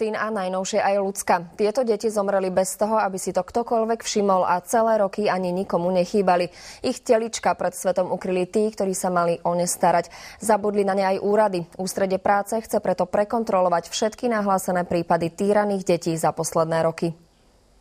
Augustín a najnovšie aj Ľudská. Tieto deti zomreli bez toho, aby si to ktokoľvek všimol a celé roky ani nikomu nechýbali. Ich telička pred svetom ukryli tí, ktorí sa mali o ne starať. Zabudli na ne aj úrady. Ústredie práce chce preto prekontrolovať všetky nahlásené prípady týraných detí za posledné roky.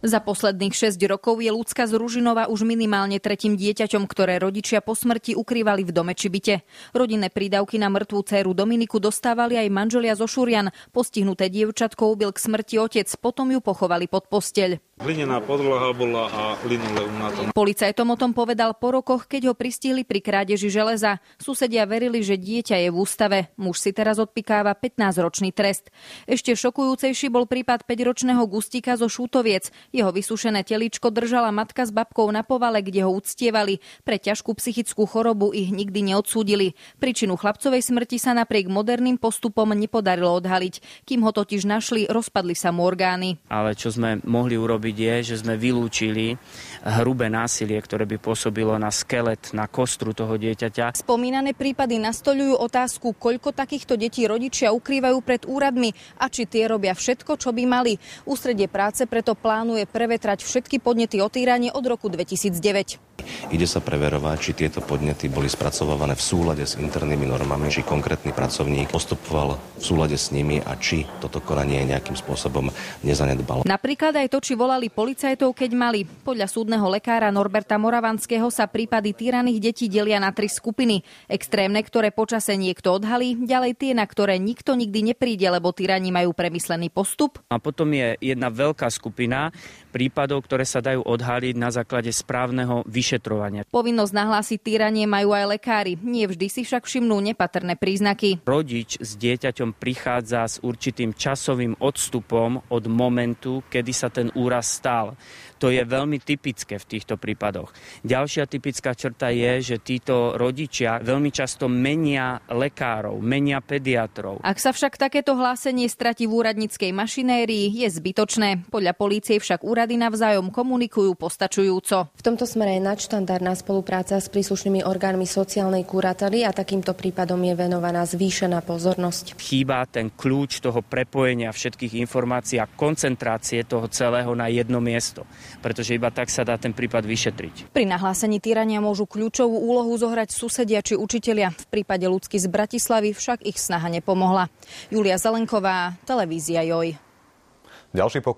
Za posledných 6 rokov je Ľudská z Ružinova už minimálne tretím dieťaťom, ktoré rodičia po smrti ukrývali v dome či byte. Rodinné prídavky na mŕtvú dcéru Dominiku dostávali aj manželia zo Šurian. Postihnuté dievčatko ubil k smrti otec, potom ju pochovali pod posteľ. Hlinená podlaha bola a linoleum na tom. Policajtom o tom povedal po rokoch, keď ho pristihli pri krádeži železa. Susedia verili, že dieťa je v ústave. Muž si teraz odpikáva 15-ročný trest. Ešte šokujúcejší bol prípad 5-ročného Gustíka zo Šútoviec. Jeho vysušené teličko držala matka s babkou na povale, kde ho uctievali. Pre ťažkú psychickú chorobu ich nikdy neodsúdili. Príčinu chlapcovej smrti sa napriek moderným postupom nepodarilo odhaliť. Kým ho totiž našli, rozpadli sa mu orgány. Ale čo sme mohli urobiť je, že sme vylúčili hrubé násilie, ktoré by pôsobilo na skelet, na kostru toho dieťaťa. Spomínané prípady nastoľujú otázku, koľko takýchto detí rodičia ukrývajú pred úradmi a či tie robia všetko, čo by mali. Ústredie práce preto plánuje prevetrať všetky podnety o týranie od roku 2009. Ide sa preverovať, či tieto podnety boli spracovávané v súlade s internými normami, či konkrétny pracovník postupoval v súlade s nimi a či toto konanie nejakým spôsobom nezanedbal. Napríklad aj to, či volali policajtov, keď mali. Podľa súdneho lekára Norberta Moravanského sa prípady týraných detí delia na 3 skupiny. Extrémne, ktoré počase niekto odhalí, ďalej tie, na ktoré nikto nikdy nepríde, lebo týrani majú premyslený postup. A potom je jedna veľká skupina prípadov, ktoré sa dajú odhaliť na základe správneho vyšetrovania. Povinnosť nahlásiť týranie majú aj lekári. Nie vždy si však všimnú nepatrné príznaky. Rodič s dieťaťom prichádza s určitým časovým odstupom od momentu, kedy sa ten úraz stal. To je veľmi typické v týchto prípadoch. Ďalšia typická črta je, že títo rodičia veľmi často menia lekárov, menia pediatrov. Ak sa však takéto hlásenie stratí v úradníckej mašinérii, je zbytočné. Podľa polície však úrady navzájom komunikujú postačujúco. V tomto smere je nadštandardná spolupráca s príslušnými orgánmi sociálnej kurately a takýmto prípadom je venovaná zvýšená pozornosť. Chýba ten kľúč toho prepojenia všetkých informácií a koncentrácie toho celého na jedno miesto, pretože iba tak sa dá ten prípad vyšetriť. Pri nahlásení týrania môžu kľúčovú úlohu zohrať susedia či učitelia. V prípade Ľudsky z Bratislavy však ich snaha nepomohla. Julia Zelenková, televízia JOJ. Ďalší pokus